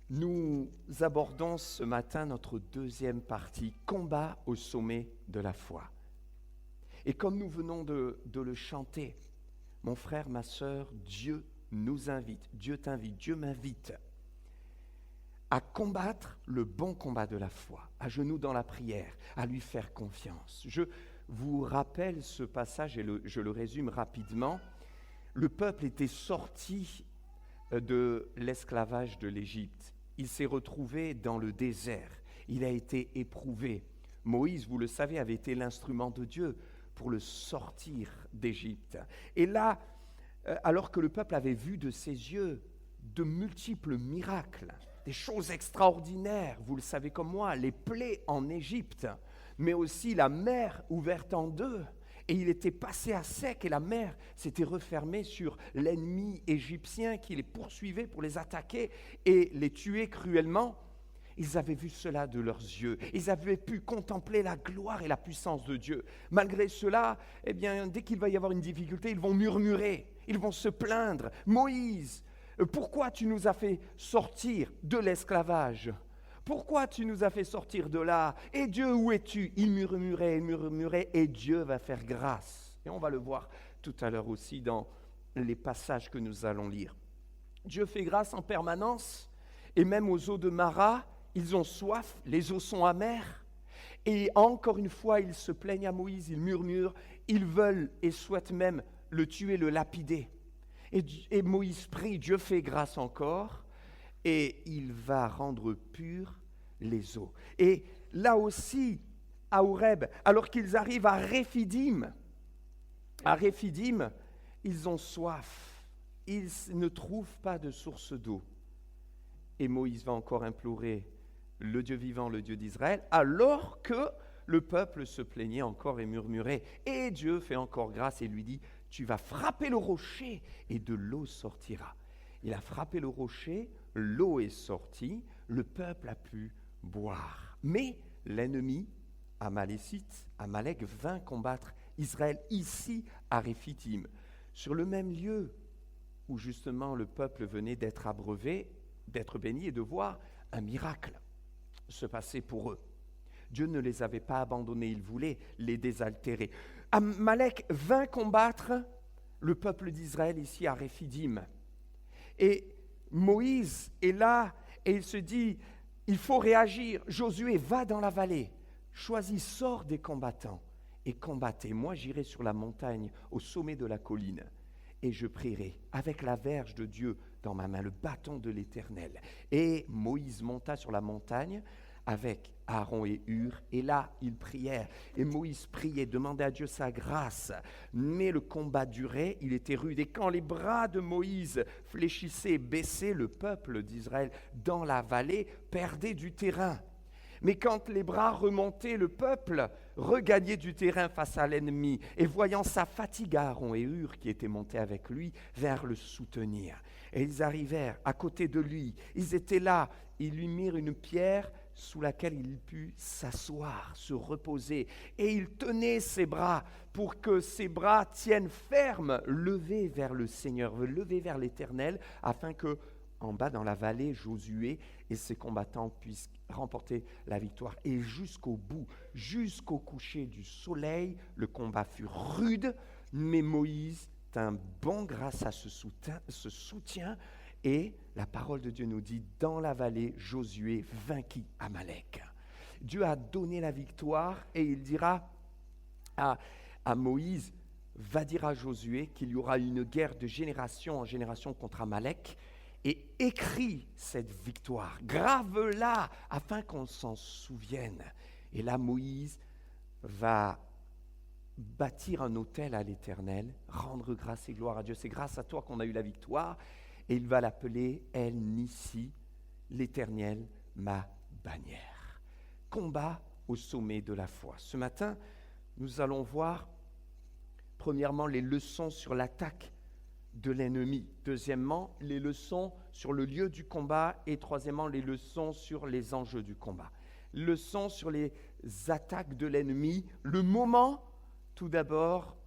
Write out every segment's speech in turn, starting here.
Nous abordons ce matin notre deuxième partie, combat au sommet de la foi. Et comme nous venons de le chanter, mon frère, ma sœur, Dieu nous invite, Dieu t'invite, Dieu m'invite à combattre le bon combat de la foi, à genoux dans la prière, à lui faire confiance. Je vous rappelle ce passage et je le résume rapidement. Le peuple était sorti de l'esclavage de l'Égypte. Il s'est retrouvé dans le désert. Il a été éprouvé. Moïse, vous le savez, avait été l'instrument de Dieu pour le sortir d'Égypte. Et là, alors que le peuple avait vu de ses yeux de multiples miracles, des choses extraordinaires, vous le savez comme moi, les plaies en Égypte, mais aussi la mer ouverte en deux, et il était passé à sec et la mer s'était refermée sur l'ennemi égyptien qui les poursuivait pour les attaquer et les tuer cruellement. Ils avaient vu cela de leurs yeux. Ils avaient pu contempler la gloire et la puissance de Dieu. Malgré cela, eh bien, dès qu'il va y avoir une difficulté, ils vont murmurer, ils vont se plaindre. Moïse, pourquoi tu nous as fait sortir de l'esclavage ? Pourquoi tu nous as fait sortir de là ? Et Dieu, où es-tu ? Il murmurait, et Dieu va faire grâce. Et on va le voir tout à l'heure aussi dans les passages que nous allons lire. Dieu fait grâce en permanence, et même aux eaux de Mara, ils ont soif, les eaux sont amères. Et encore une fois, ils se plaignent à Moïse, ils murmurent, ils veulent et souhaitent même le tuer, le lapider. Et Moïse prie, Dieu fait grâce encore, et il va rendre pures les eaux. Et là aussi, à Horeb, alors qu'ils arrivent à Réphidim, ils ont soif, ils ne trouvent pas de source d'eau. Et Moïse va encore implorer le Dieu vivant, le Dieu d'Israël, alors que le peuple se plaignait encore et murmurait. Et Dieu fait encore grâce et lui dit, tu vas frapper le rocher et de l'eau sortira. Il a frappé le rocher, l'eau est sortie, le peuple a pu boire. Mais l'ennemi, Amalek, vint combattre Israël ici à Réphidim, sur le même lieu où justement le peuple venait d'être abreuvé, d'être béni et de voir un miracle se passer pour eux. Dieu ne les avait pas abandonnés, il voulait les désaltérer. Amalek vint combattre le peuple d'Israël ici à Réphidim. Et Moïse est là et il se dit, il faut réagir. Josué, va dans la vallée, choisis, sors des combattants et combattez. Moi, j'irai sur la montagne, au sommet de la colline, et je prierai avec la verge de Dieu dans ma main, le bâton de l'Éternel. Et Moïse monta sur la montagne avec Aaron et Hur, et là, ils prièrent. Et Moïse priait, demandait à Dieu sa grâce. Mais le combat durait, il était rude. Et quand les bras de Moïse fléchissaient, baissaient, le peuple d'Israël dans la vallée perdait du terrain. Mais quand les bras remontaient, le peuple regagnait du terrain face à l'ennemi. Et voyant sa fatigue, Aaron et Hur, qui étaient montés avec lui, vinrent le soutenir. Et ils arrivèrent à côté de lui. Ils étaient là. Ils lui mirent une pierre sous laquelle il put s'asseoir, se reposer. Et il tenait ses bras pour que ses bras tiennent ferme, levés vers le Seigneur, levés vers l'Éternel, afin que, en bas dans la vallée, Josué et ses combattants puissent remporter la victoire. Et jusqu'au bout, jusqu'au coucher du soleil, le combat fut rude, mais Moïse tint bon grâce à ce soutien, et la parole de Dieu nous dit, dans la vallée, Josué vainquit Amalek. Dieu a donné la victoire et il dira à Moïse, va dire à Josué qu'il y aura une guerre de génération en génération contre Amalek, et écris cette victoire, grave-la afin qu'on s'en souvienne. Et là, Moïse va bâtir un autel à l'Éternel, rendre grâce et gloire à Dieu. C'est grâce à toi qu'on a eu la victoire. Et il va l'appeler El Nissi, l'Éternel, ma bannière. Combat au sommet de la foi. Ce matin, nous allons voir, premièrement, les leçons sur l'attaque de l'ennemi. Deuxièmement, les leçons sur le lieu du combat. Et troisièmement, les leçons sur les enjeux du combat. Leçons sur les attaques de l'ennemi. Le moment, tout d'abord,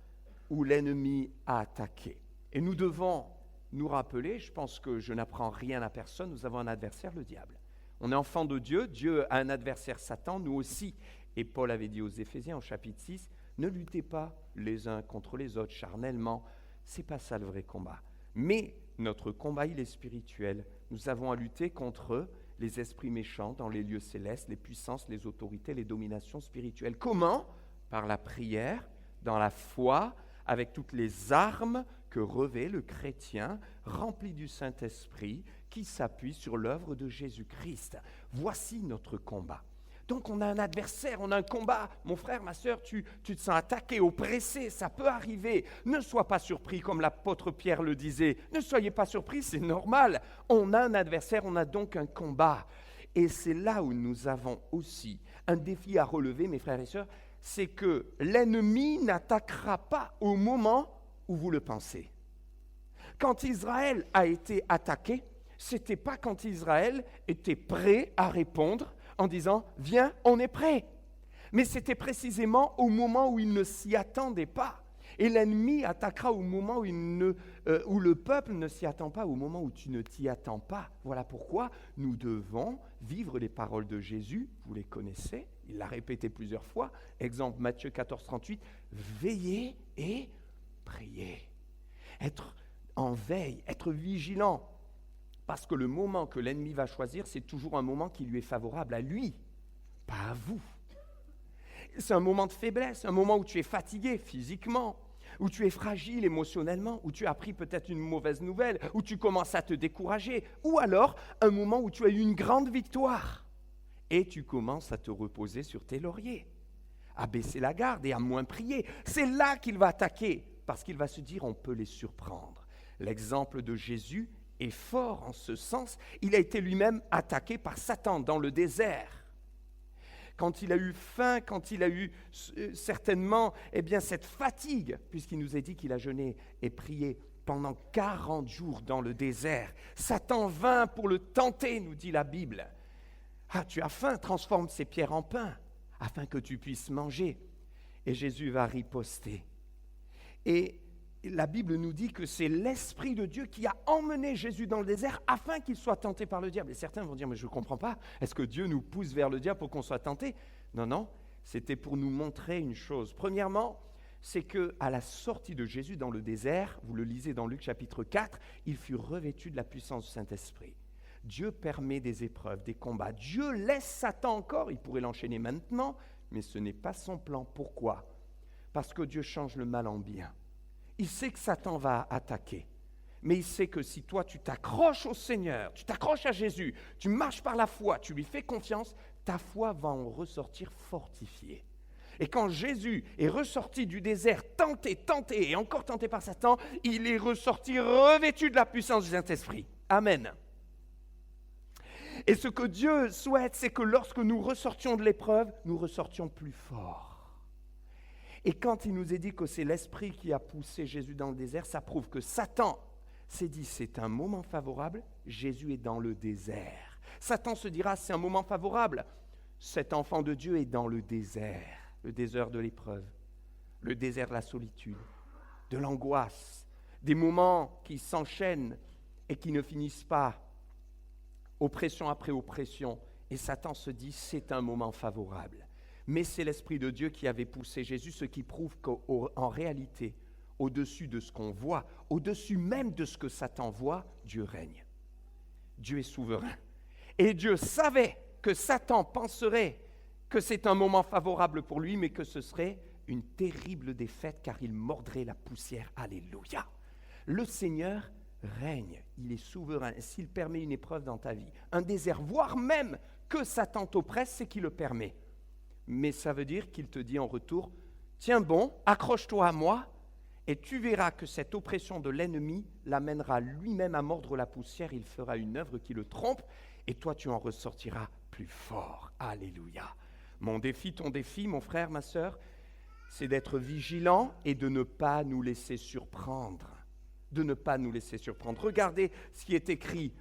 où l'ennemi a attaqué. Et nous devons nous rappeler, je pense que je n'apprends rien à personne, nous avons un adversaire, le diable. On est enfant de Dieu, Dieu a un adversaire, Satan, nous aussi. Et Paul avait dit aux Éphésiens, au chapitre 6, ne luttez pas les uns contre les autres charnellement, c'est pas ça le vrai combat. Mais notre combat, il est spirituel. Nous avons à lutter contre les esprits méchants dans les lieux célestes, les puissances, les autorités, les dominations spirituelles. Comment ? Par la prière, dans la foi, avec toutes les armes que revêt le chrétien rempli du Saint-Esprit qui s'appuie sur l'œuvre de Jésus-Christ. Voici notre combat. Donc on a un adversaire, on a un combat. Mon frère, ma sœur, tu te sens attaqué, oppressé, ça peut arriver. Ne sois pas surpris comme l'apôtre Pierre le disait. Ne soyez pas surpris, c'est normal. On a un adversaire, on a donc un combat. Et c'est là où nous avons aussi un défi à relever, mes frères et sœurs, c'est que l'ennemi n'attaquera pas au moment où vous le pensez. Quand Israël a été attaqué, ce n'était pas quand Israël était prêt à répondre en disant « Viens, on est prêt ». Mais c'était précisément au moment où il ne s'y attendait pas. Et l'ennemi attaquera au moment où le peuple ne s'y attend pas, au moment où tu ne t'y attends pas. Voilà pourquoi nous devons vivre les paroles de Jésus, vous les connaissez, il l'a répété plusieurs fois. Exemple Matthieu 14, 38, veillez et priez. Être en veille, être vigilant. Parce que le moment que l'ennemi va choisir, c'est toujours un moment qui lui est favorable à lui, pas à vous. C'est un moment de faiblesse, un moment où tu es fatigué physiquement, où tu es fragile émotionnellement, où tu as appris peut-être une mauvaise nouvelle, où tu commences à te décourager, ou alors un moment où tu as eu une grande victoire et tu commences à te reposer sur tes lauriers, à baisser la garde et à moins prier. C'est là qu'il va attaquer, parce qu'il va se dire on peut les surprendre. L'exemple de Jésus est fort en ce sens. Il a été lui-même attaqué par Satan dans le désert. Quand il a eu faim, quand il a eu certainement cette fatigue, puisqu'il nous a dit qu'il a jeûné et prié pendant 40 jours dans le désert. Satan vint pour le tenter, nous dit la Bible. Ah, tu as faim, transforme ces pierres en pain, afin que tu puisses manger. Et Jésus va riposter. Et la Bible nous dit que c'est l'Esprit de Dieu qui a emmené Jésus dans le désert afin qu'il soit tenté par le diable. Et certains vont dire, mais je ne comprends pas, est-ce que Dieu nous pousse vers le diable pour qu'on soit tenté ? Non, non, c'était pour nous montrer une chose. Premièrement, c'est qu'à la sortie de Jésus dans le désert, vous le lisez dans Luc chapitre 4, il fut revêtu de la puissance du Saint-Esprit. Dieu permet des épreuves, des combats. Dieu laisse Satan encore, il pourrait l'enchaîner maintenant, mais ce n'est pas son plan. Pourquoi ? Parce que Dieu change le mal en bien. Il sait que Satan va attaquer, mais il sait que si toi tu t'accroches au Seigneur, tu t'accroches à Jésus, tu marches par la foi, tu lui fais confiance, ta foi va en ressortir fortifiée. Et quand Jésus est ressorti du désert, tenté et encore tenté par Satan, il est ressorti revêtu de la puissance du Saint-Esprit. Amen. Et ce que Dieu souhaite, c'est que lorsque nous ressortions de l'épreuve, nous ressortions plus forts. Et quand il nous est dit que c'est l'Esprit qui a poussé Jésus dans le désert, ça prouve que Satan s'est dit c'est un moment favorable, Jésus est dans le désert. Satan se dira c'est un moment favorable, cet enfant de Dieu est dans le désert de l'épreuve, le désert de la solitude, de l'angoisse, des moments qui s'enchaînent et qui ne finissent pas, oppression après oppression. Et Satan se dit c'est un moment favorable. Mais c'est l'Esprit de Dieu qui avait poussé Jésus, ce qui prouve qu'en réalité, au-dessus de ce qu'on voit, au-dessus même de ce que Satan voit, Dieu règne. Dieu est souverain. Et Dieu savait que Satan penserait que c'est un moment favorable pour lui, mais que ce serait une terrible défaite, car il mordrait la poussière. Alléluia. Le Seigneur règne, il est souverain. S'il permet une épreuve dans ta vie, un désert, voire même que Satan t'oppresse, c'est qu'il le permet. Mais ça veut dire qu'il te dit en retour, tiens bon, accroche-toi à moi, et tu verras que cette oppression de l'ennemi l'amènera lui-même à mordre la poussière, il fera une œuvre qui le trompe, et toi tu en ressortiras plus fort. Alléluia. Mon défi, ton défi, mon frère, ma sœur, c'est d'être vigilant et de ne pas nous laisser surprendre. De ne pas nous laisser surprendre. Regardez ce qui est écrit.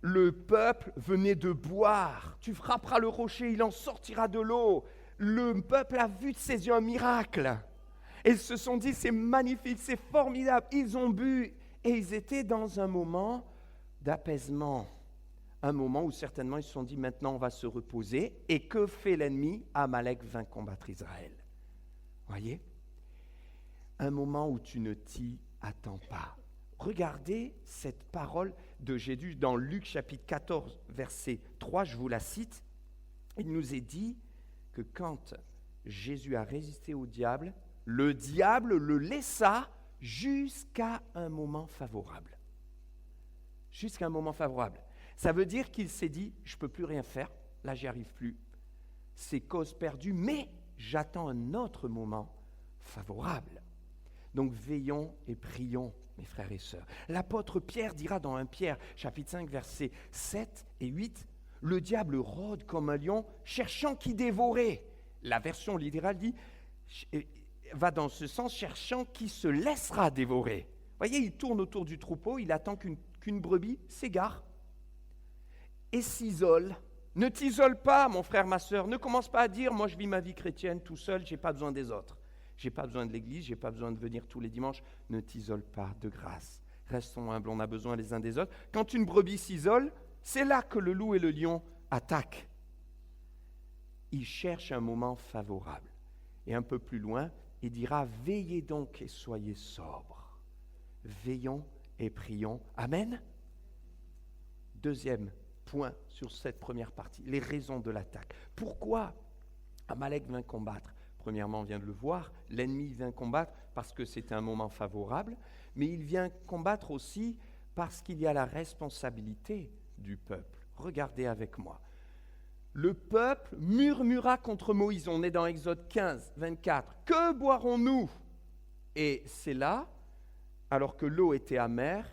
Le peuple venait de boire. Tu frapperas le rocher, il en sortira de l'eau. Le peuple a vu de ses yeux un miracle. Et ils se sont dit, c'est magnifique, c'est formidable. Ils ont bu Et ils étaient dans un moment d'apaisement, un moment où certainement ils se sont dit maintenant on va se reposer. Et que fait l'ennemi? Amalek vint combattre Israël. Voyez? Un moment où tu ne t'y attends pas. Regardez cette parole de Jésus dans Luc chapitre 14, verset 3, je vous la cite. Il nous est dit que quand Jésus a résisté au diable, le diable le laissa jusqu'à un moment favorable. Jusqu'à un moment favorable. Ça veut dire qu'il s'est dit, je ne peux plus rien faire, là j'y arrive plus, c'est cause perdue, mais j'attends un autre moment favorable. Donc veillons et prions, mes frères et sœurs. L'apôtre Pierre dira dans 1 Pierre, chapitre 5, versets 7 et 8, « Le diable rôde comme un lion, cherchant qui dévorer. » La version littérale dit, va dans ce sens, cherchant qui se laissera dévorer. Vous voyez, il tourne autour du troupeau, il attend qu'une brebis s'égare et s'isole. Ne t'isole pas, mon frère, ma sœur. Ne commence pas à dire, moi je vis ma vie chrétienne tout seul, je n'ai pas besoin des autres. Je n'ai pas besoin de l'église, je n'ai pas besoin de venir tous les dimanches. Ne t'isole pas, de grâce. Restons humbles, on a besoin les uns des autres. Quand une brebis s'isole, c'est là que le loup et le lion attaquent. Il cherche un moment favorable. Et un peu plus loin, il dira, veillez donc et soyez sobres. Veillons et prions. Amen. Deuxième point sur cette première partie, les raisons de l'attaque. Pourquoi Amalek vint combattre? Premièrement, on vient de le voir, l'ennemi vient combattre parce que c'est un moment favorable, mais il vient combattre aussi parce qu'il y a la responsabilité du peuple. Regardez avec moi. Le peuple murmura contre Moïse. On est dans Exode 15, 24. « Que boirons-nous » Et c'est là, alors que l'eau était amère,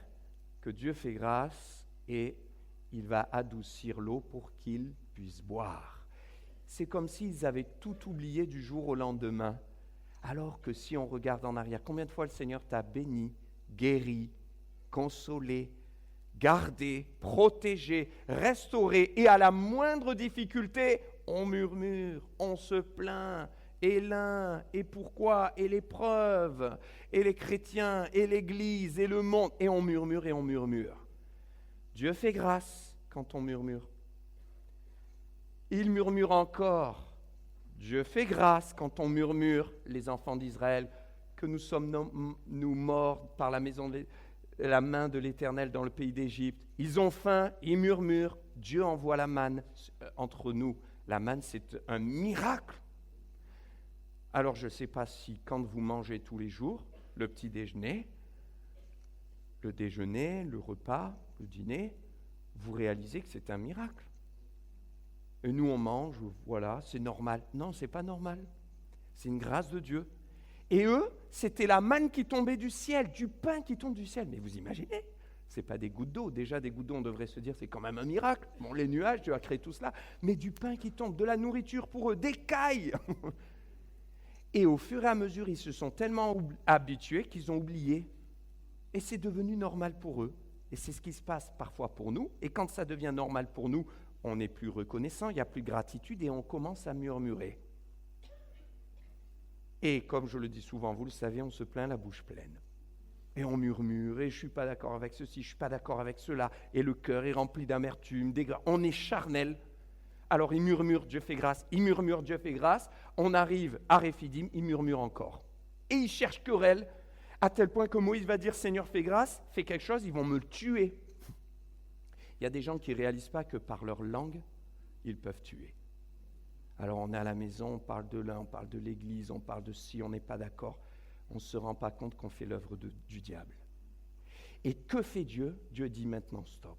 que Dieu fait grâce et il va adoucir l'eau pour qu'ils puissent boire. C'est comme s'ils avaient tout oublié du jour au lendemain. Alors que si on regarde en arrière, combien de fois le Seigneur t'a béni, guéri, consolé, gardé, protégé, restauré, et à la moindre difficulté, on murmure, on se plaint, et l'un, et pourquoi, et l'épreuve, et les chrétiens, et l'Église, et le monde, et on murmure, et on murmure. Dieu fait grâce quand on murmure. Il murmure encore. Dieu fait grâce quand on murmure, les enfants d'Israël, que nous sommes nous morts par la main de l'Éternel dans le pays d'Égypte. Ils ont faim, ils murmurent. Dieu envoie la manne entre nous. La manne, c'est un miracle. Alors, je ne sais pas si quand vous mangez tous les jours, le petit déjeuner, le déjeuner, le repas, le dîner, vous réalisez que c'est un miracle. Et nous, on mange, voilà, c'est normal. Non, c'est pas normal. C'est une grâce de Dieu. Et eux, c'était la manne qui tombait du ciel, du pain qui tombe du ciel. Mais vous imaginez, c'est pas des gouttes d'eau. Déjà, des gouttes d'eau, on devrait se dire, c'est quand même un miracle. Bon, les nuages, Dieu a créé tout cela. Mais du pain qui tombe, de la nourriture pour eux, des cailles. Et au fur et à mesure, ils se sont tellement habitués qu'ils ont oublié. Et c'est devenu normal pour eux. Et c'est ce qui se passe parfois pour nous. Et quand ça devient normal pour nous, on n'est plus reconnaissant, il n'y a plus de gratitude et on commence à murmurer. Et comme je le dis souvent, vous le savez, on se plaint la bouche pleine. Et on murmure, et je ne suis pas d'accord avec ceci, je ne suis pas d'accord avec cela. Et le cœur est rempli d'amertume, on est charnel. Alors il murmure, Dieu fait grâce, il murmure, Dieu fait grâce. On arrive à Réphidim, il murmure encore. Et il cherche querelle, à tel point que Moïse va dire, Seigneur, fais grâce, fais quelque chose, ils vont me tuer. Il y a des gens qui ne réalisent pas que par leur langue, ils peuvent tuer. Alors on est à la maison, on parle de l'un, on parle de l'église, on parle de si on n'est pas d'accord. On ne se rend pas compte qu'on fait l'œuvre du diable. Et que fait Dieu? Dieu dit maintenant stop.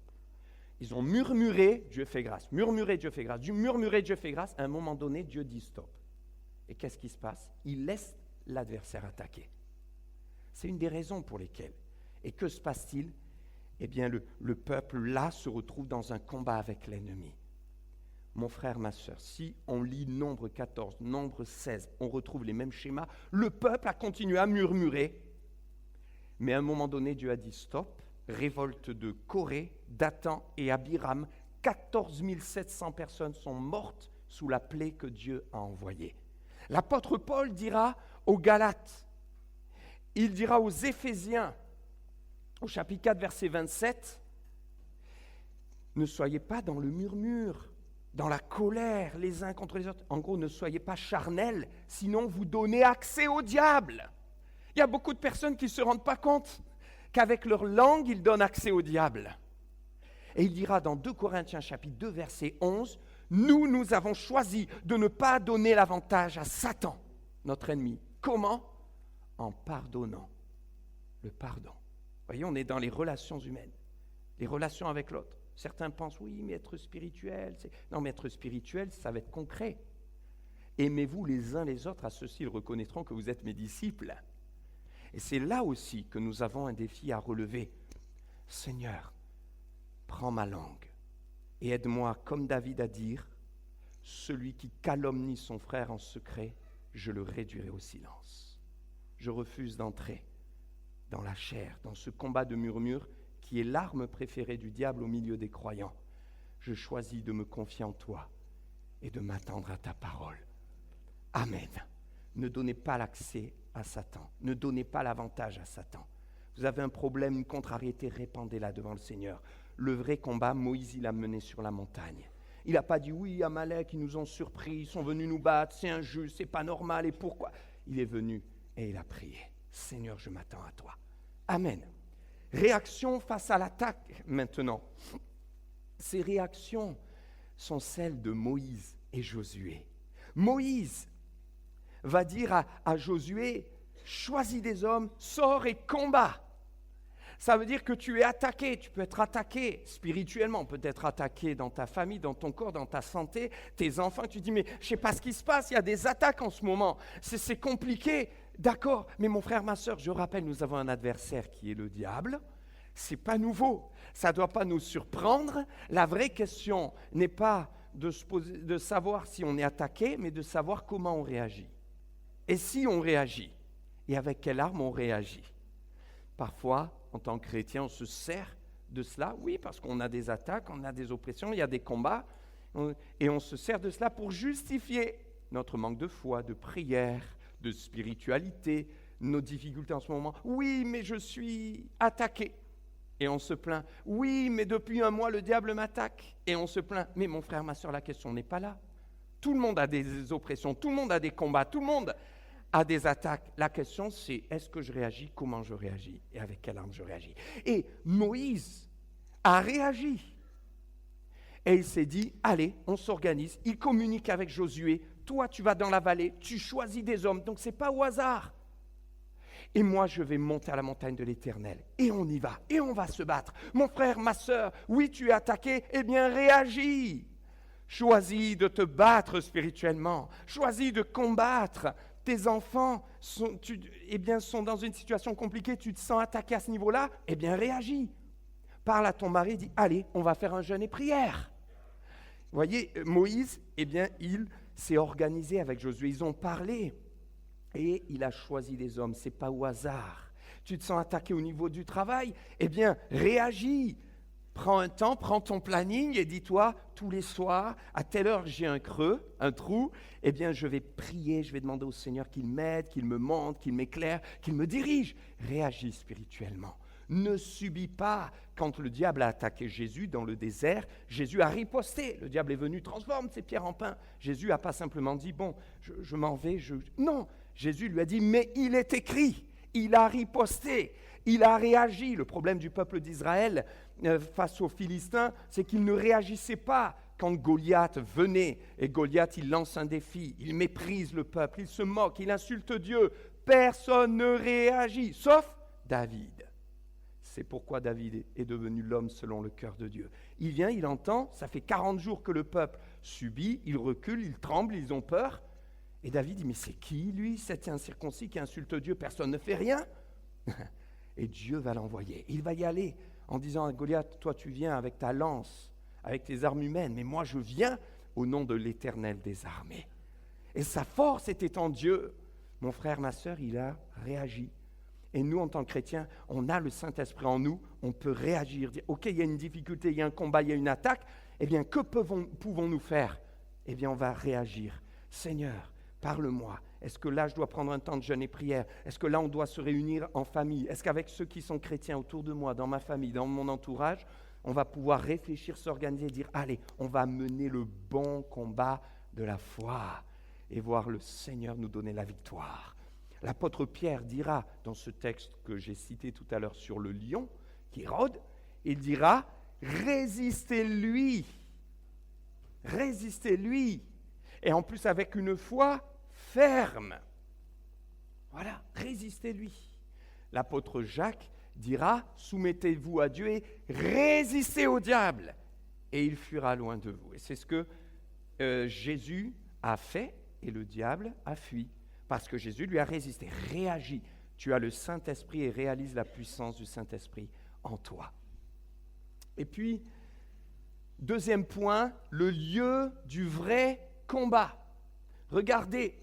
Ils ont murmuré, Dieu fait grâce. Murmuré, Dieu fait grâce. Murmuré, Dieu fait grâce. À un moment donné, Dieu dit stop. Et qu'est-ce qui se passe? Il laisse l'adversaire attaquer. C'est une des raisons pour lesquelles. Et que se passe-t-il? Eh bien, le peuple, là, se retrouve dans un combat avec l'ennemi. Mon frère, ma sœur, si on lit Nombre 14, Nombre 16, on retrouve les mêmes schémas. Le peuple a continué à murmurer, mais à un moment donné, Dieu a dit stop. Révolte de Corée, Dathan et Abiram. 14 700 personnes sont mortes sous la plaie que Dieu a envoyée. L'apôtre Paul dira aux Galates, il dira aux Éphésiens, au chapitre 4, verset 27, ne soyez pas dans le murmure, dans la colère les uns contre les autres. En gros, ne soyez pas charnels, sinon vous donnez accès au diable. Il y a beaucoup de personnes qui ne se rendent pas compte qu'avec leur langue, ils donnent accès au diable. Et il dira dans 2 Corinthiens chapitre 2, verset 11, « Nous avons choisi de ne pas donner l'avantage à Satan, notre ennemi. » Comment ? En pardonnant. Le pardon. Vous voyez, on est dans les relations humaines, les relations avec l'autre. Certains pensent, oui, mais être spirituel, non, mais être spirituel, ça va être concret. Aimez-vous les uns les autres, à ceux-ci ils reconnaîtront que vous êtes mes disciples. Et c'est là aussi que nous avons un défi à relever. Seigneur, prends ma langue et aide-moi, comme David, à dire, celui qui calomnie son frère en secret, je le réduirai au silence. Je refuse d'entrer dans la chair, dans ce combat de murmure qui est l'arme préférée du diable au milieu des croyants. Je choisis de me confier en toi et de m'attendre à ta parole. Amen. Ne donnez pas l'accès à Satan. Ne donnez pas l'avantage à Satan. Vous avez un problème, une contrariété, répandez-la devant le Seigneur. Le vrai combat, Moïse, il a mené sur la montagne. Il n'a pas dit, oui, Amalek, ils nous ont surpris, ils sont venus nous battre, c'est injuste, c'est pas normal, et pourquoi ? Il est venu et il a prié. Seigneur, je m'attends à toi. Amen. Réaction face à l'attaque maintenant. Ces réactions sont celles de Moïse et Josué. Moïse va dire à Josué, choisis des hommes, sors et combat. Ça veut dire que tu es attaqué, tu peux être attaqué spirituellement, peut-être attaqué dans ta famille, dans ton corps, dans ta santé, tes enfants, tu dis mais je ne sais pas ce qui se passe, il y a des attaques en ce moment, c'est compliqué, d'accord, mais mon frère, ma soeur, je rappelle, nous avons un adversaire qui est le diable, ce n'est pas nouveau, ça ne doit pas nous surprendre, la vraie question n'est pas de savoir si on est attaqué, mais de savoir comment on réagit. Et si on réagit, et avec quelle arme on réagit. Parfois, en tant que chrétien, on se sert de cela, oui, parce qu'on a des attaques, on a des oppressions, il y a des combats, et on se sert de cela pour justifier notre manque de foi, de prière, de spiritualité, nos difficultés en ce moment. Oui, mais je suis attaqué. Et on se plaint. Oui, mais depuis un mois, le diable m'attaque. Et on se plaint. Mais mon frère, ma soeur, la question n'est pas là. Tout le monde a des oppressions, tout le monde a des combats, tout le monde a des attaques. La question, c'est est-ce que je réagis, comment je réagis et avec quelle arme je réagis. Et Moïse a réagi. Et il s'est dit, allez, on s'organise. Il communique avec Josué. Toi, tu vas dans la vallée, tu choisis des hommes. Donc, ce n'est pas au hasard. Et moi, je vais monter à la montagne de l'Éternel. Et on y va. Et on va se battre. Mon frère, ma soeur, oui, tu es attaqué. Eh bien, réagis. Choisis de te battre spirituellement. Choisis de combattre. Tes enfants sont dans une situation compliquée. Tu te sens attaqué à ce niveau-là. Eh bien, réagis. Parle à ton mari, dis, allez, on va faire un jeûne et prière. Vous voyez, Moïse, eh bien, il s'est organisé avec Josué. Ils ont parlé. Et il a choisi des hommes, ce n'est pas au hasard. Tu te sens attaqué au niveau du travail, eh bien, réagis. Prends un temps, prends ton planning et dis-toi, tous les soirs, à telle heure j'ai un creux, un trou, eh bien, je vais prier, je vais demander au Seigneur qu'il m'aide, qu'il me montre, qu'il m'éclaire, qu'il me dirige. Réagis spirituellement. Ne subis pas. Quand le diable a attaqué Jésus dans le désert, Jésus a riposté. Le diable est venu, transforme ces pierres en pain. Jésus n'a pas simplement dit, bon, je m'en vais. Non, Jésus lui a dit, mais il est écrit. Il a riposté, il a réagi. Le problème du peuple d'Israël face aux Philistins, c'est qu'il ne réagissait pas quand Goliath venait. Et Goliath, il lance un défi, il méprise le peuple, il se moque, il insulte Dieu. Personne ne réagit, sauf David. C'est pourquoi David est devenu l'homme selon le cœur de Dieu. Il vient, il entend, ça fait 40 jours que le peuple subit, il recule, il tremble, ils ont peur. Et David dit, mais c'est qui lui, cet incirconcis qui insulte Dieu, personne ne fait rien. Et Dieu va l'envoyer. Il va y aller en disant à Goliath, toi tu viens avec ta lance, avec tes armes humaines, mais moi je viens au nom de l'Éternel des armées. Et sa force était en Dieu. Mon frère, ma soeur, il a réagi. Et nous, en tant que chrétiens, on a le Saint-Esprit en nous, on peut réagir, dire, ok, il y a une difficulté, il y a un combat, il y a une attaque, eh bien, que pouvons-nous faire ? Eh bien, on va réagir. Seigneur, parle-moi, Est-ce que là, je dois prendre un temps de jeûne et prière? Est-ce que là, on doit se réunir en famille? Est-ce qu'avec ceux qui sont chrétiens autour de moi, dans ma famille, dans mon entourage, on va pouvoir réfléchir, s'organiser et dire, allez, on va mener le bon combat de la foi et voir le Seigneur nous donner la victoire. L'apôtre Pierre dira, dans ce texte que j'ai cité tout à l'heure sur le lion, qui rôde, il dira, résistez-lui. Résistez-lui. Et en plus avec une foi ferme. Voilà, résistez-lui. L'apôtre Jacques dira, soumettez-vous à Dieu et résistez au diable. Et il fuira loin de vous. Et c'est ce que Jésus a fait et le diable a fui. Parce que Jésus lui a résisté, réagi. Tu as le Saint-Esprit et réalise la puissance du Saint-Esprit en toi. Et puis, deuxième point, le lieu du vrai combat. Regardez,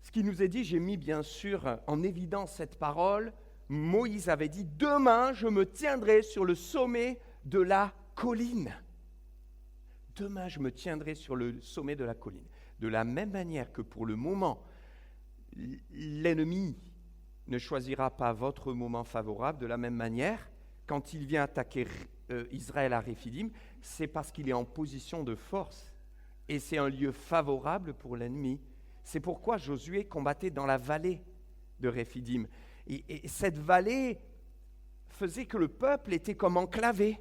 ce qui nous est dit, j'ai mis bien sûr en évidence cette parole. Moïse avait dit, demain je me tiendrai sur le sommet de la colline. Demain je me tiendrai sur le sommet de la colline. De la même manière que pour le moment, l'ennemi ne choisira pas votre moment favorable, de la même manière, quand il vient attaquer Israël à Réphidim, c'est parce qu'il est en position de force et c'est un lieu favorable pour l'ennemi. C'est pourquoi Josué combattait dans la vallée de Réphidim. Et cette vallée faisait que le peuple était comme enclavé.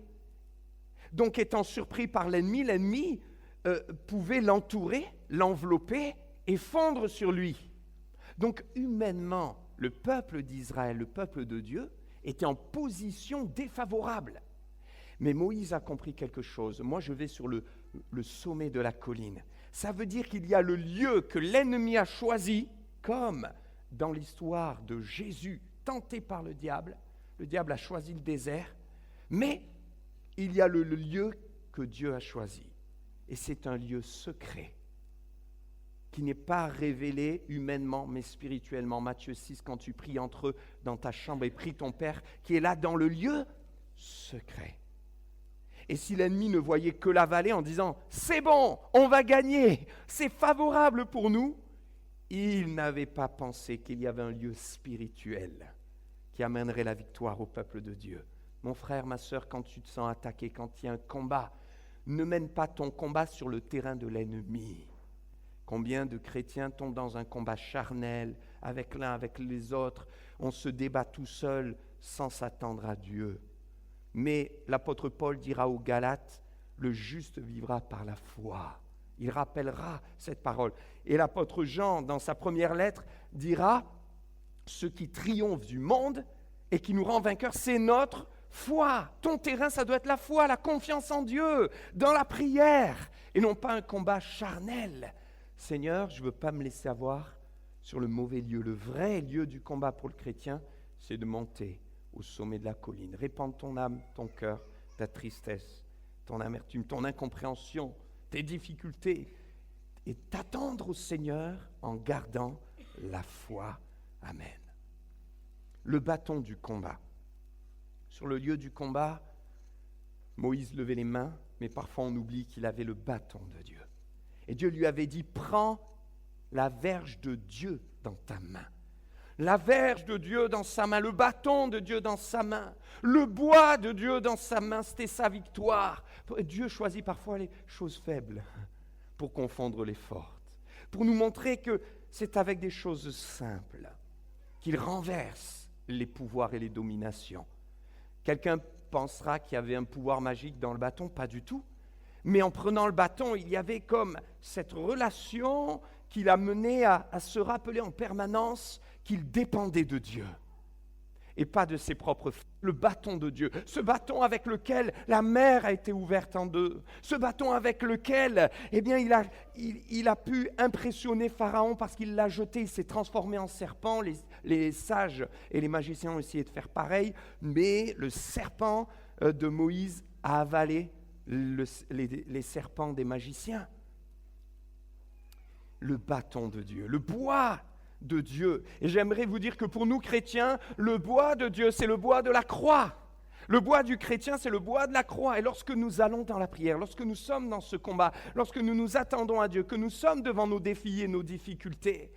Donc, étant surpris par l'ennemi, l'ennemi pouvait l'entourer, l'envelopper et fondre sur lui. Donc, humainement, le peuple d'Israël, le peuple de Dieu, était en position défavorable. Mais Moïse a compris quelque chose. Moi, je vais sur le sommet de la colline. Ça veut dire qu'il y a le lieu que l'ennemi a choisi, comme dans l'histoire de Jésus, tenté par le diable. Le diable a choisi le désert, mais il y a le lieu que Dieu a choisi. Et c'est un lieu secret, qui n'est pas révélé humainement, mais spirituellement. Matthieu 6, quand tu pries entre eux dans ta chambre et prie ton Père, qui est là dans le lieu secret. Et si l'ennemi ne voyait que la vallée en disant « c'est bon, on va gagner, c'est favorable pour nous », il n'avait pas pensé qu'il y avait un lieu spirituel qui amènerait la victoire au peuple de Dieu. Mon frère, ma sœur, quand tu te sens attaqué, quand il y a un combat, ne mène pas ton combat sur le terrain de l'ennemi. Combien de chrétiens tombent dans un combat charnel avec l'un, avec les autres, on se débat tout seul sans s'attendre à Dieu. Mais l'apôtre Paul dira aux Galates, le juste vivra par la foi. Il rappellera cette parole. Et l'apôtre Jean, dans sa première lettre, dira, ce qui triomphe du monde et qui nous rend vainqueurs, c'est notre foi. Ton terrain, ça doit être la foi, la confiance en Dieu, dans la prière, et non pas un combat charnel. Seigneur, je ne veux pas me laisser avoir sur le mauvais lieu. Le vrai lieu du combat pour le chrétien, c'est de monter au sommet de la colline. Répandre ton âme, ton cœur, ta tristesse, ton amertume, ton incompréhension, tes difficultés, et t'attendre au Seigneur en gardant la foi. Amen. Le bâton du combat. Sur le lieu du combat, Moïse levait les mains, mais parfois on oublie qu'il avait le bâton de Dieu. Et Dieu lui avait dit, prends la verge de Dieu dans ta main. La verge de Dieu dans sa main, le bâton de Dieu dans sa main, le bois de Dieu dans sa main, c'était sa victoire. Dieu choisit parfois les choses faibles pour confondre les fortes, pour nous montrer que c'est avec des choses simples qu'il renverse les pouvoirs et les dominations. Quelqu'un pensera qu'il y avait un pouvoir magique dans le bâton, pas du tout. Mais en prenant le bâton, il y avait comme cette relation qui l'a mené à se rappeler en permanence qu'il dépendait de Dieu et pas de ses propres forces. Le bâton de Dieu, ce bâton avec lequel la mer a été ouverte en deux, ce bâton avec lequel il a pu impressionner Pharaon parce qu'il l'a jeté, il s'est transformé en serpent. Les sages et les magiciens ont essayé de faire pareil, mais le serpent de Moïse a avalé les serpents des magiciens. Le bâton de Dieu, le bois de Dieu. Et j'aimerais vous dire que pour nous chrétiens, le bois de Dieu, c'est le bois de la croix. Le bois du chrétien, c'est le bois de la croix. Et lorsque nous allons dans la prière, lorsque nous sommes dans ce combat, lorsque nous nous attendons à Dieu, que nous sommes devant nos défis et nos difficultés,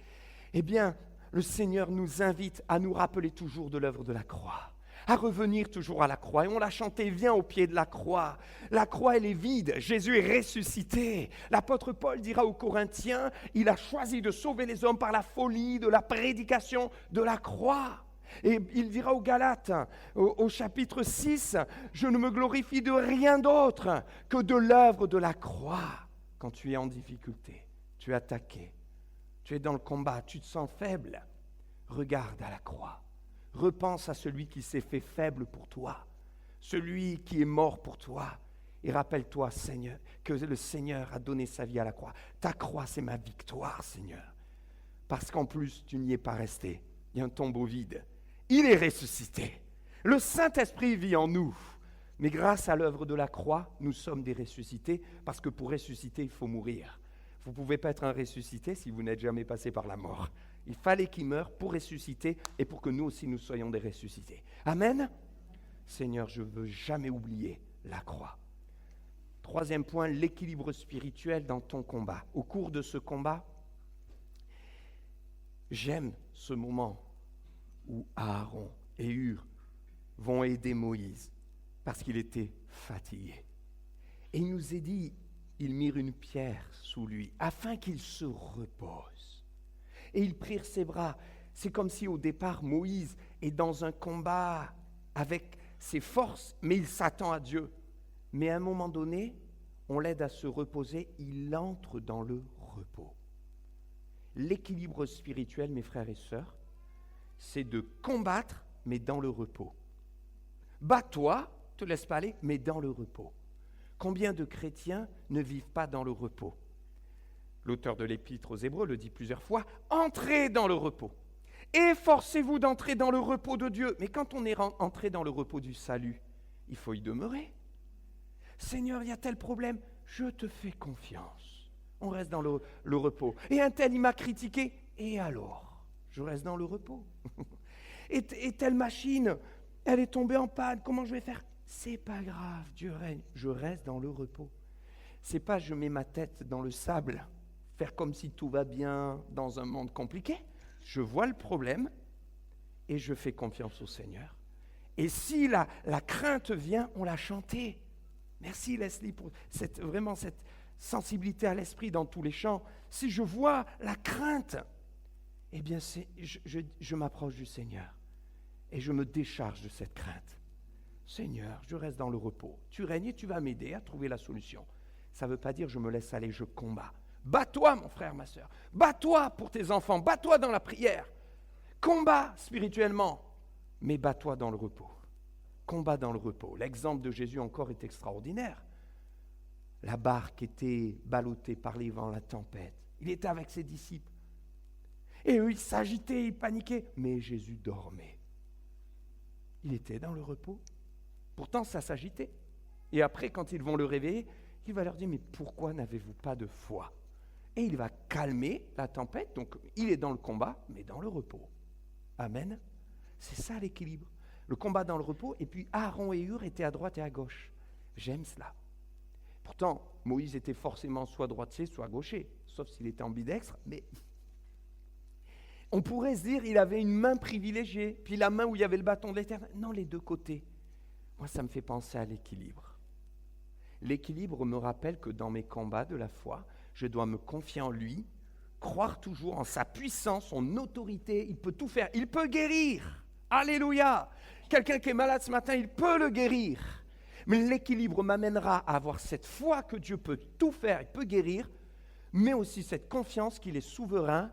Eh bien, le Seigneur nous invite à nous rappeler toujours de l'œuvre de la croix, à revenir toujours à la croix. Et on l'a chanté, viens au pied de la croix. La croix, elle est vide. Jésus est ressuscité. L'apôtre Paul dira aux Corinthiens, il a choisi de sauver les hommes par la folie de la prédication de la croix. Et il dira aux Galates, au chapitre 6, je ne me glorifie de rien d'autre que de l'œuvre de la croix. Quand tu es en difficulté, tu es attaqué, tu es dans le combat, tu te sens faible, regarde à la croix. Repense à celui qui s'est fait faible pour toi, celui qui est mort pour toi. Et rappelle-toi, Seigneur, que le Seigneur a donné sa vie à la croix. Ta croix, c'est ma victoire, Seigneur. Parce qu'en plus, tu n'y es pas resté. Il y a un tombeau vide. Il est ressuscité. Le Saint-Esprit vit en nous. Mais grâce à l'œuvre de la croix, nous sommes des ressuscités, parce que pour ressusciter, il faut mourir. Vous ne pouvez pas être un ressuscité si vous n'êtes jamais passé par la mort. Il fallait qu'il meure pour ressusciter et pour que nous aussi nous soyons des ressuscités. Amen. Seigneur, je ne veux jamais oublier la croix. Troisième point, l'équilibre spirituel dans ton combat. Au cours de ce combat, j'aime ce moment où Aaron et Hur vont aider Moïse parce qu'il était fatigué. Et il nous est dit, ils mirent une pierre sous lui afin qu'il se repose. Et ils prirent ses bras. C'est comme si au départ, Moïse est dans un combat avec ses forces, mais il s'attend à Dieu. Mais à un moment donné, on l'aide à se reposer, il entre dans le repos. L'équilibre spirituel, mes frères et sœurs, c'est de combattre, mais dans le repos. Bats-toi, te laisse pas aller, mais dans le repos. Combien de chrétiens ne vivent pas dans le repos ? L'auteur de l'Épître aux Hébreux le dit plusieurs fois, entrez dans le repos. Efforcez-vous d'entrer dans le repos de Dieu. Mais quand on est entré dans le repos du salut, il faut y demeurer. Seigneur, il y a tel problème, je te fais confiance. On reste dans le repos. Et un tel, il m'a critiqué, et alors ? Je reste dans le repos. Et telle machine, elle est tombée en panne, comment je vais faire ? C'est pas grave, Dieu règne. Je reste dans le repos. C'est pas je mets ma tête dans le sable, faire comme si tout va bien dans un monde compliqué. Je vois le problème et je fais confiance au Seigneur. Et si la crainte vient, on l'a chanté. Merci Leslie pour vraiment cette sensibilité à l'esprit dans tous les chants. Si je vois la crainte, eh bien je m'approche du Seigneur et je me décharge de cette crainte. Seigneur, je reste dans le repos. Tu règnes et tu vas m'aider à trouver la solution. Ça ne veut pas dire je me laisse aller, je combats. Bats-toi, mon frère, ma soeur. Bats-toi pour tes enfants. Bats-toi dans la prière. Combat spirituellement, mais bats-toi dans le repos. Combat dans le repos. L'exemple de Jésus encore est extraordinaire. La barque était ballottée par les vents, la tempête. Il était avec ses disciples. Et eux, ils s'agitaient, ils paniquaient. Mais Jésus dormait. Il était dans le repos. Pourtant, ça s'agitait. Et après, quand ils vont le réveiller, il va leur dire, mais pourquoi n'avez-vous pas de foi ? Et il va calmer la tempête. Donc, il est dans le combat, mais dans le repos. Amen. C'est ça l'équilibre. Le combat dans le repos, et puis Aaron et Hur étaient à droite et à gauche. J'aime cela. Pourtant, Moïse était forcément soit droitier, soit gaucher, sauf s'il était ambidextre, mais on pourrait se dire qu'il avait une main privilégiée, puis la main où il y avait le bâton de l'Éternel. Non, les deux côtés. Moi, ça me fait penser à l'équilibre. L'équilibre me rappelle que dans mes combats de la foi, je dois me confier en lui, croire toujours en sa puissance, son autorité. Il peut tout faire. Il peut guérir. Alléluia. Quelqu'un qui est malade ce matin, il peut le guérir. Mais l'équilibre m'amènera à avoir cette foi que Dieu peut tout faire, il peut guérir, mais aussi cette confiance qu'il est souverain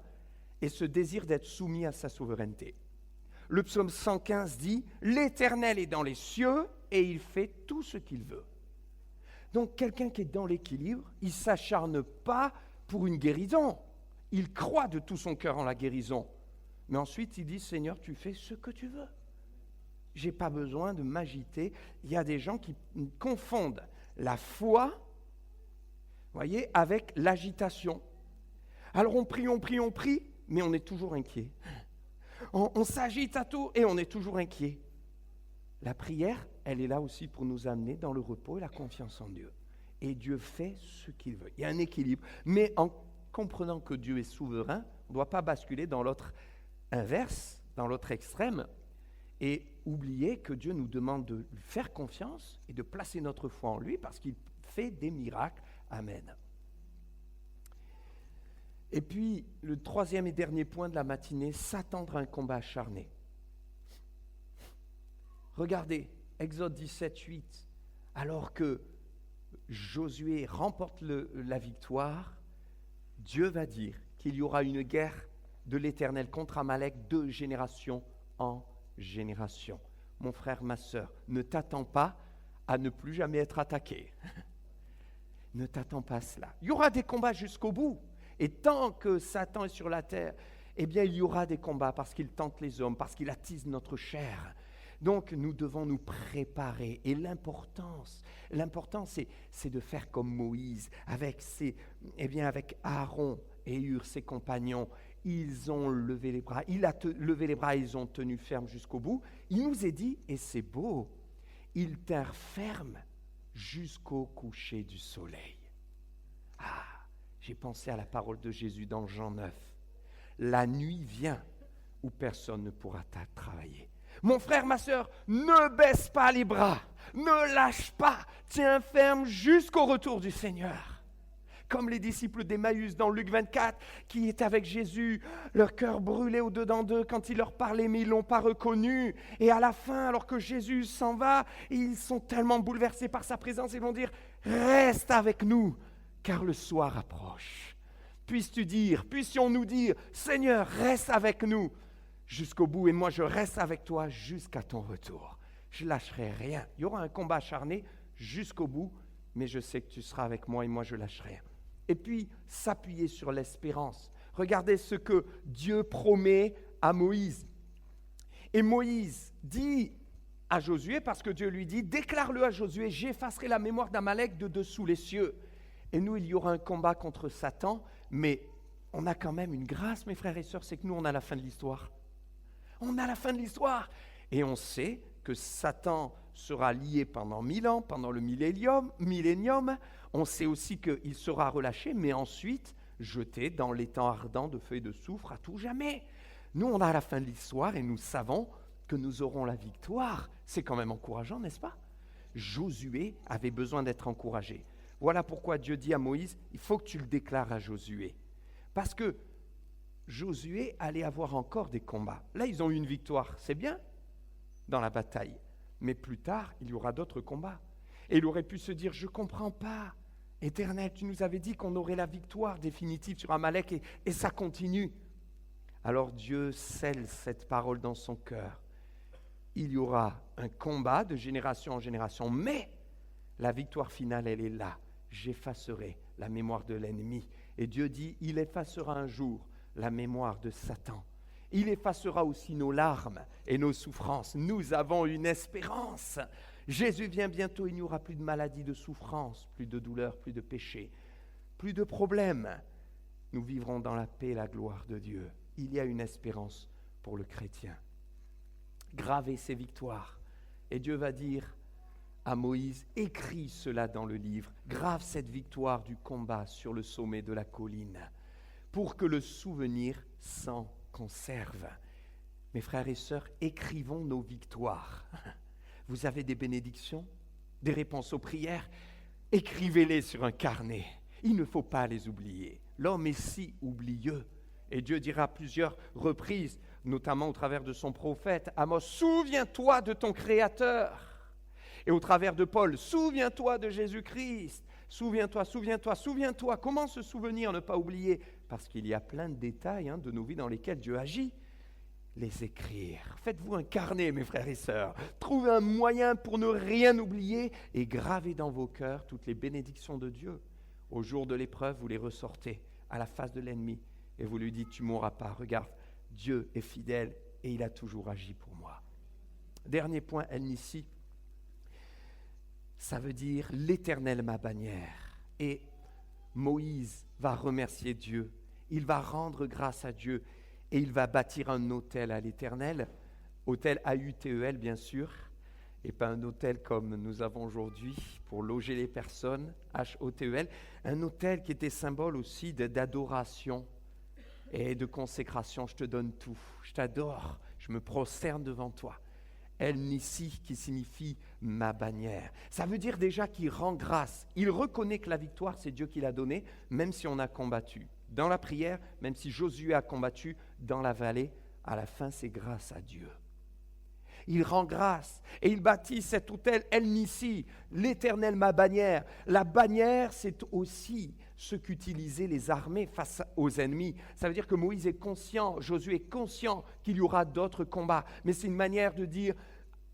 et ce désir d'être soumis à sa souveraineté. Le psaume 115 dit « L'Éternel est dans les cieux et il fait tout ce qu'il veut ». Donc quelqu'un qui est dans l'équilibre, il ne s'acharne pas pour une guérison. Il croit de tout son cœur en la guérison. Mais ensuite, il dit « Seigneur, tu fais ce que tu veux ». Je n'ai pas besoin de m'agiter. Il y a des gens qui confondent la foi, voyez, avec l'agitation. Alors on prie, mais on est toujours inquiet. On s'agite à tout et on est toujours inquiet. La prière, elle est là aussi pour nous amener dans le repos et la confiance en Dieu. Et Dieu fait ce qu'il veut. Il y a un équilibre. Mais en comprenant que Dieu est souverain, On ne doit pas basculer dans l'autre inverse, dans l'autre extrême, et oublier que Dieu nous demande de lui faire confiance et de placer notre foi en lui parce qu'il fait des miracles. Amen. Et puis, le troisième et dernier point de la matinée, s'attendre à un combat acharné. Regardez, Exode 17, 8, alors que Josué remporte la victoire, Dieu va dire qu'il y aura une guerre de l'Éternel contre Amalek de génération en génération. Mon frère, ma sœur, ne t'attends pas à ne plus jamais être attaqué. Ne t'attends pas à cela. Il y aura des combats jusqu'au bout. Et tant que Satan est sur la terre, eh bien, il y aura des combats parce qu'il tente les hommes, parce qu'il attise notre chair. Donc, nous devons nous préparer. Et l'important, c'est de faire comme Moïse, avec Aaron et Hur, ses compagnons. Ils ont levé les bras. Il a levé les bras, ils ont tenu ferme jusqu'au bout. Il nous est dit, et c'est beau, ils tinrent ferme jusqu'au coucher du soleil. Ah, j'ai pensé à la parole de Jésus dans Jean 9. La nuit vient où personne ne pourra travailler. Mon frère, ma sœur, ne baisse pas les bras, ne lâche pas, tiens ferme jusqu'au retour du Seigneur. Comme les disciples d'Emmaüs dans Luc 24, qui étaient avec Jésus, leur cœur brûlait au-dedans d'eux quand il leur parlait, mais ils ne l'ont pas reconnu. Et à la fin, alors que Jésus s'en va, ils sont tellement bouleversés par sa présence, ils vont dire, reste avec nous, car le soir approche. Puissions nous dire, Seigneur, reste avec nous jusqu'au bout, et moi je reste avec toi jusqu'à ton retour. Je ne lâcherai rien. Il y aura un combat acharné jusqu'au bout, mais je sais que tu seras avec moi et moi je lâcherai rien. Et puis, s'appuyer sur l'espérance. Regardez ce que Dieu promet à Moïse. Et Moïse dit à Josué, parce que Dieu lui dit, déclare-le à Josué, j'effacerai la mémoire d'Amalek de dessous les cieux. Et nous, il y aura un combat contre Satan, mais on a quand même une grâce, mes frères et sœurs, c'est que nous, on a la fin de l'histoire. On a la fin de l'histoire. Et on sait que Satan sera lié pendant 1000 ans, pendant le millénium. On sait aussi qu'il sera relâché, mais ensuite jeté dans l'étang ardent de feuilles de soufre à tout jamais. Nous, on a la fin de l'histoire et nous savons que nous aurons la victoire. C'est quand même encourageant, n'est-ce pas? Josué avait besoin d'être encouragé. Voilà pourquoi Dieu dit à Moïse, il faut que tu le déclares à Josué. Parce que Josué allait avoir encore des combats. Là, ils ont eu une victoire, c'est bien, dans la bataille. Mais plus tard, il y aura d'autres combats. Et il aurait pu se dire, je ne comprends pas. Éternel, tu nous avais dit qu'on aurait la victoire définitive sur Amalek et ça continue. Alors Dieu scelle cette parole dans son cœur. Il y aura un combat de génération en génération, mais la victoire finale, elle est là. J'effacerai la mémoire de l'ennemi. Et Dieu dit, il effacera un jour la mémoire de Satan. Il effacera aussi nos larmes et nos souffrances. Nous avons une espérance. Jésus vient bientôt, il n'y aura plus de maladie, de souffrance, plus de douleur, plus de péché, plus de problèmes. Nous vivrons dans la paix et la gloire de Dieu. Il y a une espérance pour le chrétien. Gravez ces victoires. Et Dieu va dire à Moïse, écris cela dans le livre, grave cette victoire du combat sur le sommet de la colline, pour que le souvenir s'en conserve. Mes frères et sœurs, écrivons nos victoires. Vous avez des bénédictions, des réponses aux prières, écrivez-les sur un carnet. Il ne faut pas les oublier. L'homme est si oublieux. Et Dieu dira à plusieurs reprises, notamment au travers de son prophète Amos, souviens-toi de ton Créateur. Et au travers de Paul, souviens-toi de Jésus-Christ. Souviens-toi, souviens-toi, souviens-toi. Comment se souvenir, ne pas oublier? Parce qu'il y a plein de détails de nos vies dans lesquels Dieu agit. Les écrire. Faites-vous un carnet, mes frères et sœurs. Trouvez un moyen pour ne rien oublier et gravez dans vos cœurs toutes les bénédictions de Dieu. Au jour de l'épreuve, vous les ressortez à la face de l'ennemi et vous lui dites, tu ne mourras pas. Regarde, Dieu est fidèle et il a toujours agi pour moi. Dernier point, Nissi. Ça veut dire l'Éternel ma bannière. Et Moïse va remercier Dieu. Il va rendre grâce à Dieu. Et il va bâtir un autel à l'Éternel. Autel A-U-T-E-L, bien sûr. Et pas un autel comme nous avons aujourd'hui pour loger les personnes. H-O-T-E-L. Un autel qui était symbole aussi d'adoration. et de consécration. Je te donne tout. Je t'adore. Je me prosterne devant toi. El Nissi, qui signifie ma bannière. Ça veut dire déjà qu'il rend grâce. Il reconnaît que la victoire, c'est Dieu qui l'a donnée, même si on a combattu. Dans la prière, même si Josué a combattu, dans la vallée, à la fin, c'est grâce à Dieu. Il rend grâce et il bâtit cet autel El Nissi, l'Éternel ma bannière. La bannière, c'est aussi ce qu'utilisaient les armées face aux ennemis. Ça veut dire que Moïse est conscient, Josué est conscient qu'il y aura d'autres combats. Mais c'est une manière de dire,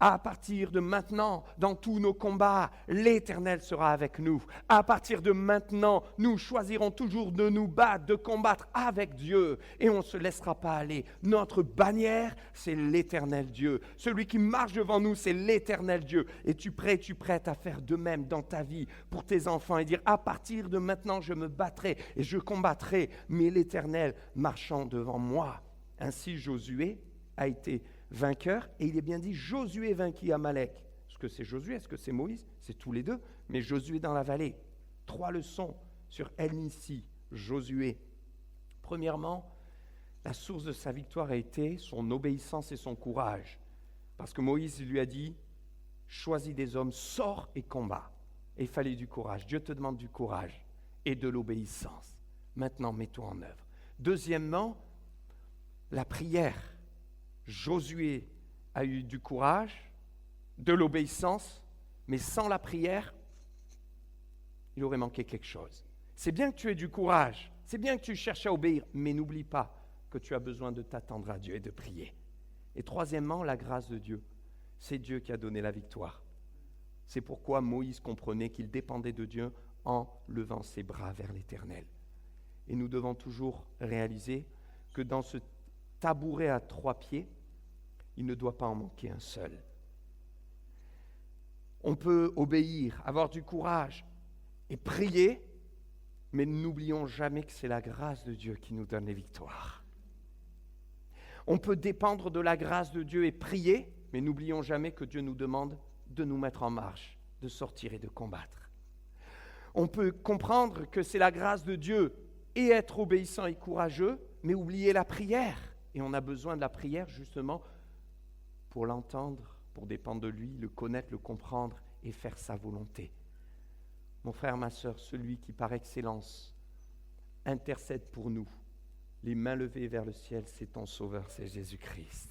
à partir de maintenant, dans tous nos combats, l'Éternel sera avec nous. À partir de maintenant, nous choisirons toujours de nous battre, de combattre avec Dieu. Et on ne se laissera pas aller. Notre bannière, c'est l'Éternel Dieu. Celui qui marche devant nous, c'est l'Éternel Dieu. Et tu prêtes à faire de même dans ta vie pour tes enfants et dire, à partir de maintenant, je me battrai et je combattrai, mais l'Éternel marchant devant moi. Ainsi, Josué a été vainqueur, et il est bien dit, Josué vainquit Amalek. Est-ce que c'est Josué, est-ce que c'est Moïse? C'est tous les deux, mais Josué dans la vallée. 3 leçons sur El Nissi, Josué. Premièrement, la source de sa victoire a été son obéissance et son courage. Parce que Moïse lui a dit, choisis des hommes, sors et combat. Et il fallait du courage. Dieu te demande du courage et de l'obéissance. Maintenant, mets-toi en œuvre. Deuxièmement, la prière. Josué a eu du courage, de l'obéissance, mais sans la prière, il aurait manqué quelque chose. C'est bien que tu aies du courage, c'est bien que tu cherches à obéir, mais n'oublie pas que tu as besoin de t'attendre à Dieu et de prier. Et troisièmement, la grâce de Dieu. C'est Dieu qui a donné la victoire. C'est pourquoi Moïse comprenait qu'il dépendait de Dieu en levant ses bras vers l'Éternel. Et nous devons toujours réaliser que dans ce tabouret à 3 pieds, il ne doit pas en manquer un seul. On peut obéir, avoir du courage et prier, mais n'oublions jamais que c'est la grâce de Dieu qui nous donne les victoires. On peut dépendre de la grâce de Dieu et prier, mais n'oublions jamais que Dieu nous demande de nous mettre en marche, de sortir et de combattre. On peut comprendre que c'est la grâce de Dieu et être obéissant et courageux, mais oublier la prière. Et on a besoin de la prière justement pour l'entendre, pour dépendre de lui, le connaître, le comprendre et faire sa volonté. Mon frère, ma sœur, celui qui par excellence intercède pour nous, les mains levées vers le ciel, c'est ton Sauveur, c'est Jésus-Christ.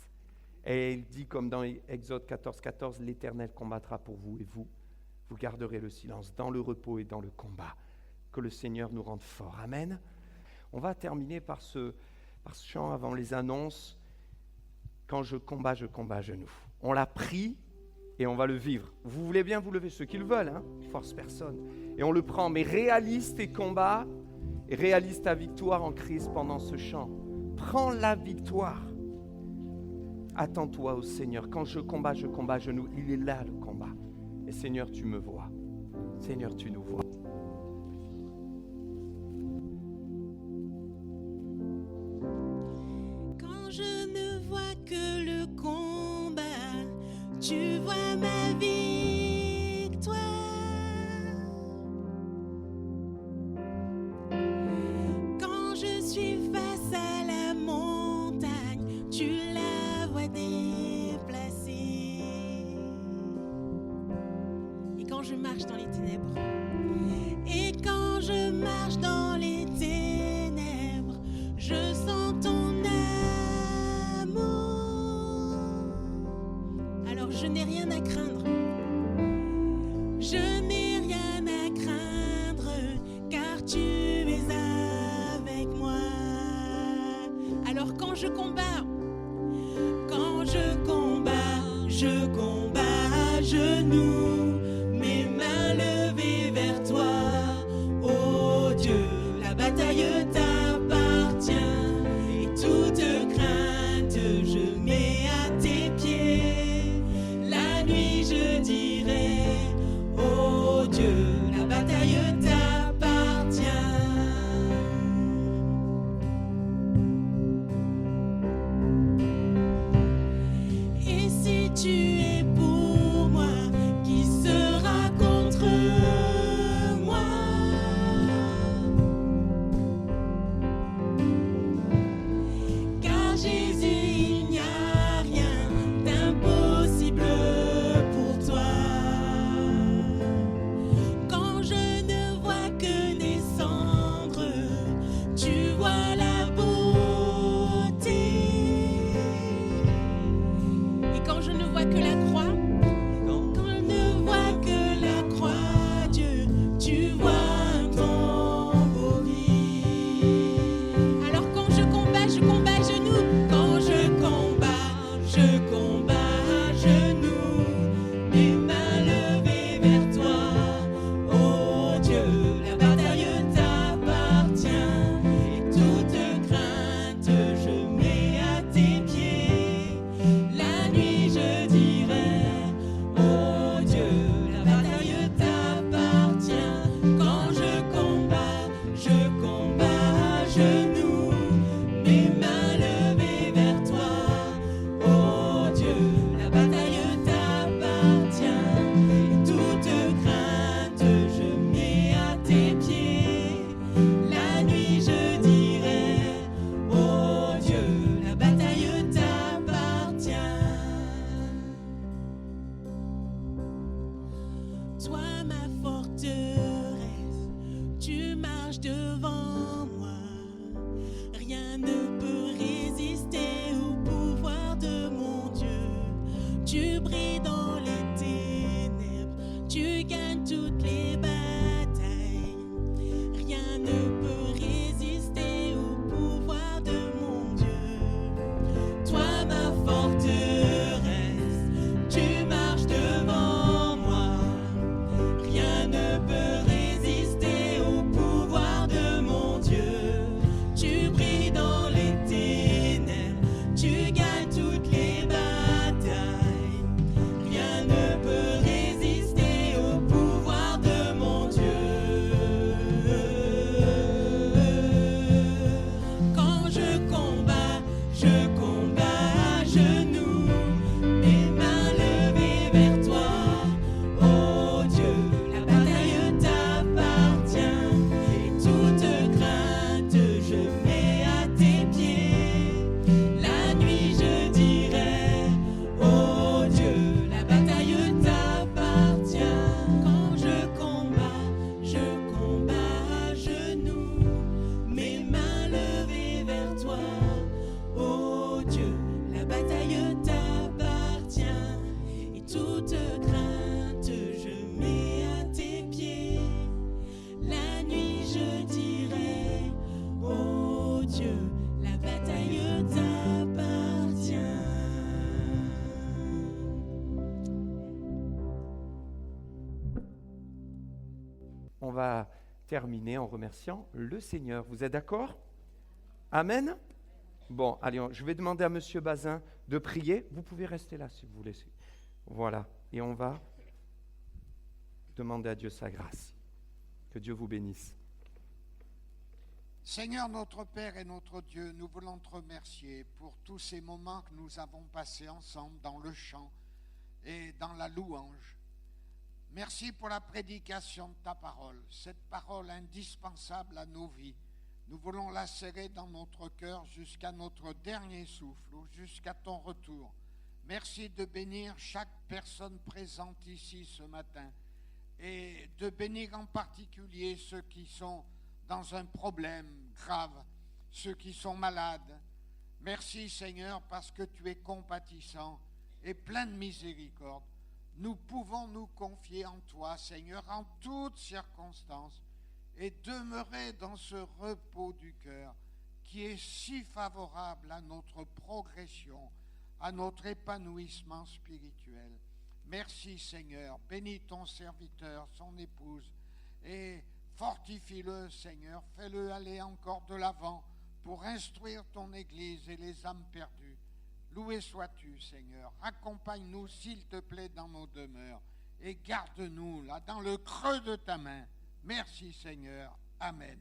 Et il dit comme dans Exode 14, l'Éternel combattra pour vous et vous garderez le silence dans le repos et dans le combat. Que le Seigneur nous rende forts. Amen. On va terminer par ce chant avant les annonces. Quand je combats à genoux. On l'a pris et on va le vivre. Vous voulez bien vous lever, ceux qui le veulent, hein? Je force personne. Et on le prend, mais réalise tes combats et réalise ta victoire en Christ pendant ce chant. Prends la victoire. Attends-toi au Seigneur. Quand je combats à genoux. Il est là le combat. Et Seigneur, tu me vois. Seigneur, tu nous vois. Tu vois ma victoire. Quand je suis face à la montagne, tu la vois déplacer. Et quand je marche dans les ténèbres, je sens ton amour. Alors je n'ai rien à craindre. Je n'ai rien à craindre, car tu es avec moi. Alors quand je combats à genoux, mes mains levées vers toi. Oh Dieu, la bataille t'appartient, et toute crainte je mets à tes pieds. La nuit je dirai, oh Dieu, la bataille t'appartient. Et si tu es pour moi, qui marches devant moi. Rien ne peut résister au pouvoir de mon Dieu. Tu brilles dans les ténèbres, tu gagnes toutes les batailles. Rien ne peut résister au pouvoir de mon Dieu. Toi, ma forteresse, tu marches devant moi. Rien ne peut résister au pouvoir de mon Dieu. Tu brilles dans les ténèbres, tu gagnes toutes les batailles. Rien ne peut résister au pouvoir de mon Dieu. Quand je combats à genoux, mes mains levées vers toi. Oh Dieu, la bataille t'appartient, et toute crainte je mets à tes pieds. La nuit je dirai, oh Dieu, la bataille t'appartient. Quand je combats à genoux, mes mains levées vers toi. Oh Dieu, la bataille t'appartient, et toute crainte je mets à tes pieds. La nuit je dirai, oh Dieu, la bataille t'appartient. On va terminer en remerciant le Seigneur. Vous êtes d'accord? Amen. Bon, allez, je vais demander à Monsieur Bazin de prier. Vous pouvez rester là si vous voulez. Voilà. Et on va demander à Dieu sa grâce. Que Dieu vous bénisse. Seigneur notre Père et notre Dieu, nous voulons te remercier pour tous ces moments que nous avons passés ensemble dans le chant et dans la louange. Merci pour la prédication de ta parole, cette parole indispensable à nos vies. Nous voulons la serrer dans notre cœur jusqu'à notre dernier souffle ou jusqu'à ton retour. Merci de bénir chaque personne présente ici ce matin et de bénir en particulier ceux qui sont dans un problème grave, ceux qui sont malades. Merci Seigneur parce que tu es compatissant et plein de miséricorde. Nous pouvons nous confier en toi Seigneur en toutes circonstances et demeurer dans ce repos du cœur qui est si favorable à notre progression, à notre épanouissement spirituel. Merci Seigneur, bénis ton serviteur, son épouse, et fortifie-le Seigneur, fais-le aller encore de l'avant pour instruire ton Église et les âmes perdues. Loué sois-tu Seigneur, accompagne-nous s'il te plaît dans nos demeures et garde-nous là dans le creux de ta main. Merci Seigneur, Amen.